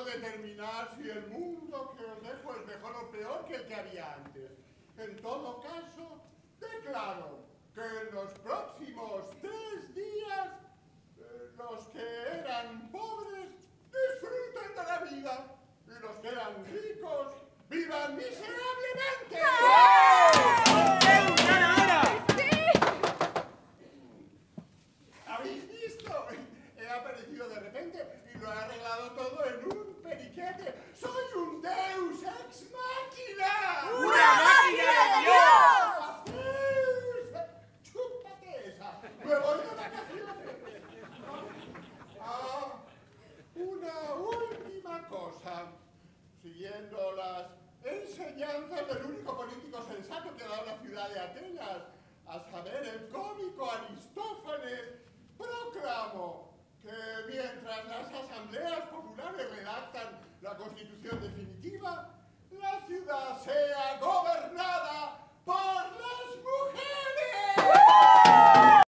puedo determinar si el mundo que os dejo es mejor o peor que el que había antes. En todo caso, declaro que en los próximos 3 días, los que eran pobres disfruten de la vida y los que eran ricos vivan miserablemente. ¿Habéis visto? He aparecido de repente y lo he arreglado todo en un periquete. ¡Soy un deus ex machina! ¡Una máquina de Dios! ¡Chúpate esa! ¡Me voy de vacaciones! Una última cosa. Siguiendo las enseñanzas del único político sensato que ha dado la ciudad de Atenas, a saber, el cómico Aristóteles.